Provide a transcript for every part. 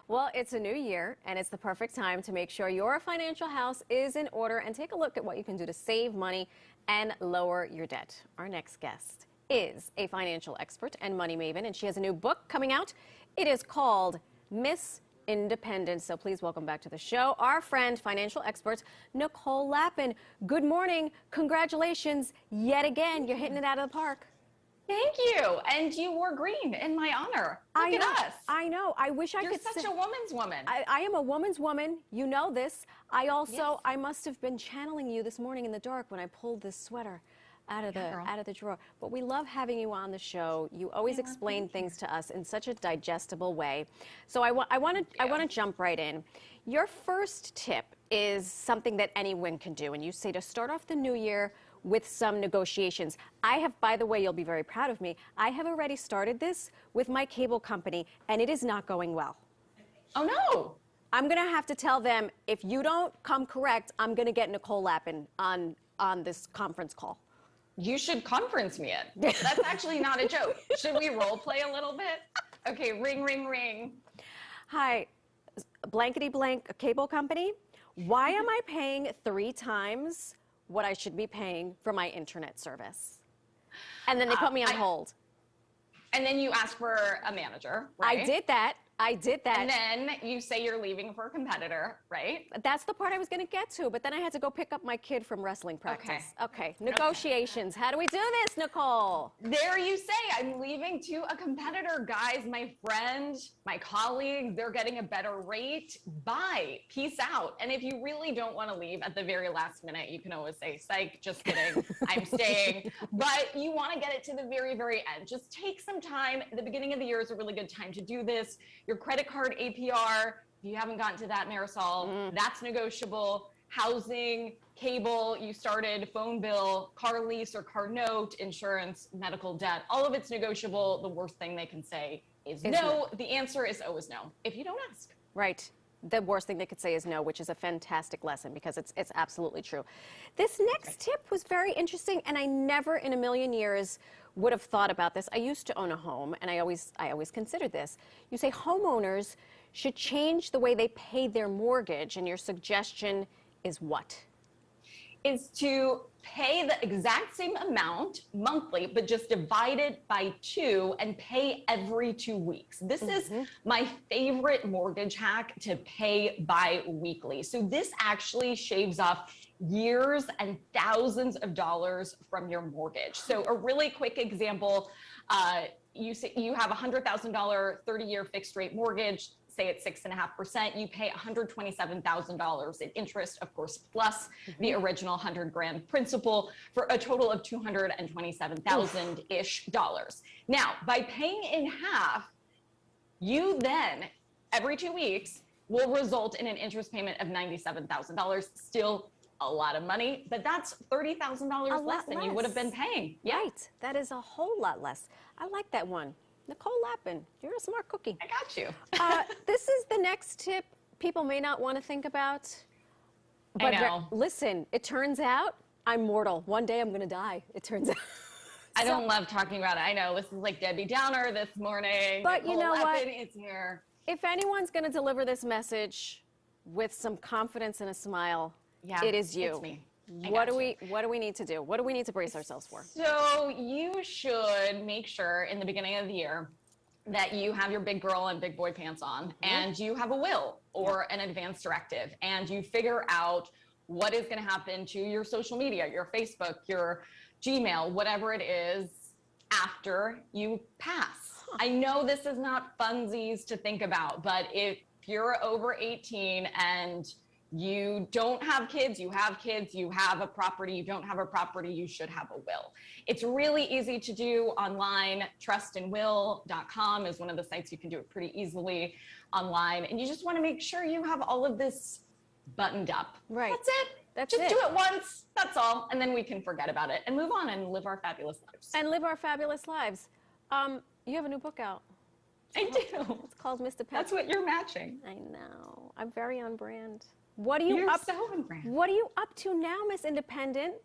Well, it's a new year, and it's the perfect time to make sure your financial house is in order and take a look at what you can do to save money and lower your debt. Our next guest is a financial expert and money maven, and she has a new book coming out. It is called Miss Independent. So please welcome back to the show our friend, financial expert, Nicole Lapin. Good morning. Congratulations yet again. You're hitting it out of the park. Thank you. And you wore green in my honor. Look at us. I know. I wish I You're could. You're such a woman's woman. I am a woman's woman. You know this. I must have been channeling you this morning in the dark when I pulled this sweater out of the drawer. But we love having you on the show. You always explain things to us in such a digestible way. So I want to jump right in. Your first tip is something that anyone can do, and you say to start off the new year with some negotiations. I have, by the way, you'll be very proud of me, I have already started this with my cable company, and it is not going well. Oh, no. I'm going to have to tell them, if you don't come correct, I'm going to get Nicole Lapin on this conference call. You should conference me it. That's actually not a joke. Should we role play a little bit? Okay, ring, ring, ring. Hi, blankety blank cable company. Why am I paying 3 times what I should be paying for my internet service? And then they put me on hold. And then you ask for a manager, right? I did that. And then you say you're leaving for a competitor, right? That's the part I was going to get to, but then I had to go pick up my kid from wrestling practice. Okay. Negotiations. How do we do this, Nicole? There you say, I'm leaving to a competitor. Guys, my friend, my colleague, they're getting a better rate. Bye. Peace out. And if you really don't want to leave at the very last minute, you can always say, psych, just kidding, I'm staying. But you want to get it to the very, very end. Just take some time. The beginning of the year is a really good time to do this. Your credit card APR, if you haven't gotten to that, Marisol, that's negotiable. Housing, cable, you started, phone bill, car lease or car note, insurance, medical debt, all of it's negotiable. The worst thing they can say is no. The answer is always no, if you don't ask. Right. The worst thing they could say is no, which is a fantastic lesson because it's absolutely true. This next tip was very interesting, and I never in a million years would have thought about this. I used to own a home, and I always considered this. You say homeowners should change the way they pay their mortgage, and your suggestion is what? Is to pay the exact same amount monthly, but just divide it by 2 and pay every 2 weeks. This is my favorite mortgage hack, to pay bi-weekly. So this actually shaves off years and thousands of dollars from your mortgage. So a really quick example, you say you have a $100,000 30-year fixed rate mortgage, say it's 6.5%, you pay $127,000 in interest, of course, plus the original 100 grand principal, for a total of $227,000-ish dollars. Now, by paying in half, you then, every 2 weeks, will result in an interest payment of $97,000. Still a lot of money, but that's $30,000 less than you would have been paying. Yeah. Right. That is a whole lot less. I like that one. Nicole Lapin, you're a smart cookie. I got you. This is the next tip people may not want to think about. But I know. Listen, it turns out I'm mortal. One day I'm going to die, it turns out. I don't love talking about it. I know this is like Debbie Downer this morning. But Nicole, you know what? It's here. If anyone's going to deliver this message with some confidence and a smile, it is you. It's me. What do we need to do? What do we need to brace ourselves for? So you should make sure in the beginning of the year that you have your big girl and big boy pants on, and you have a will or an advance directive, and you figure out what is going to happen to your social media, your Facebook, your Gmail, whatever it is, after you pass. I know this is not funsies to think about, but if you're over 18 and you don't have kids, you have a property, you don't have a property, you should have a will. It's really easy to do online. Trustandwill.com is one of the sites you can do it pretty easily online. And you just want to make sure you have all of this buttoned up. Right. That's it. Just do it once. That's all. And then we can forget about it and move on and live our fabulous lives. You have a new book out. I do. It's called Mr. Pet. That's what you're matching. I know. I'm very on brand. What are you You're so on brand. What are you up to now, Miss Independent?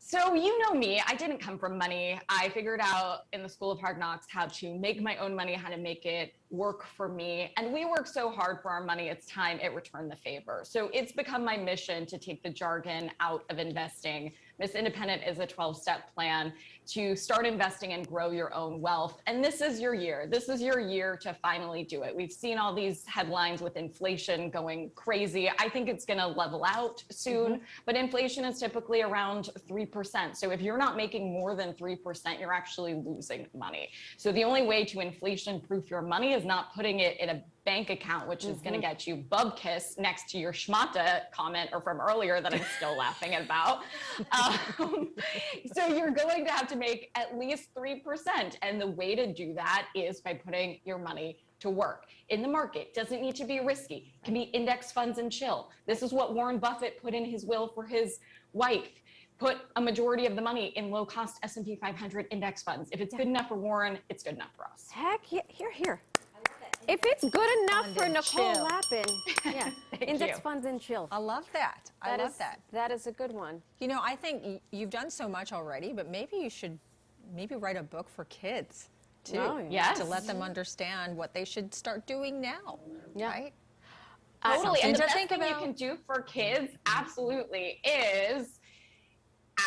So you know me, I didn't come from money. I figured out in the School of Hard Knocks how to make my own money, how to make it work for me. And we work so hard for our money, it's time it returned the favor. So it's become my mission to take the jargon out of investing. Miss Independent is a 12-step plan to start investing and grow your own wealth. And this is your year. This is your year to finally do it. We've seen all these headlines with inflation going crazy. I think it's going to level out soon, but inflation is typically around 3%. So if you're not making more than 3%, you're actually losing money. So the only way to inflation-proof your money is not putting it in a bank account, which is going to get you bub kiss next to your schmata comment or from earlier that I'm still laughing about. So you're going to have to make at least 3%. And the way to do that is by putting your money to work in the market. Doesn't need to be risky. It can be index funds and chill. This is what Warren Buffett put in his will for his wife. Put a majority of the money in low-cost S&P 500 index funds. If it's good enough for Warren, it's good enough for us. Heck, here. If it's good enough for Nicole chill. Lapin, yeah, index funds and chill. I love that. I love that. That is a good one. You know, I think you've done so much already, but maybe you should write a book for kids too. Oh, yeah. Yes. To let them understand what they should start doing now. Yeah. Right? Totally. And the Something to best think thing you about. can do for kids, absolutely, is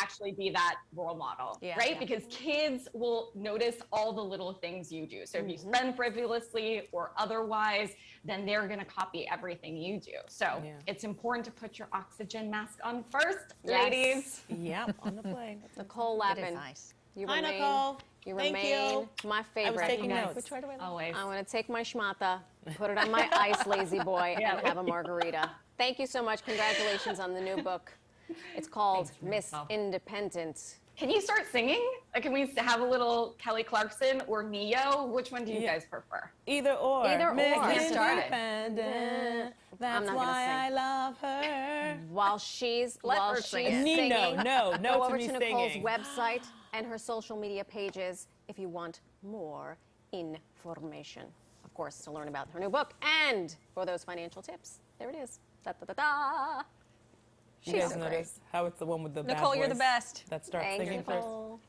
actually be that role model, right? Yeah. Because kids will notice all the little things you do. So if you spend frivolously or otherwise, then they're going to copy everything you do. So it's important to put your oxygen mask on first, ladies. Yep, on the plane. Nicole It Lapin, is nice. you Hi, remain, Nicole. you Thank remain you. my I favorite. was taking You guys. notes. Which way do I look? Always. I'm going to take my schmata, put it on my ice, lazy boy, Yeah. and have a margarita. Thank you so much. Congratulations on the new book. It's called Miss Independent. Can you start singing? Like, can we have a little Kelly Clarkson or Neo? Which one do you guys prefer? Either or. Either or. Miss Get started. Independent. I'm That's not gonna why sing. I love her. While she's her sing it. singing, No go to over me to Nicole's singing. website and her social media pages if you want more information. Of course, to learn about her new book and for those financial tips. There it is. Da, da, da, da. You She's guys so great. notice how it's the one with the Nicole, bad you're the voice best. that starts Thanks, singing first. Nicole.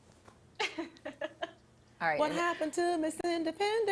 All right. What happened to Miss Independent?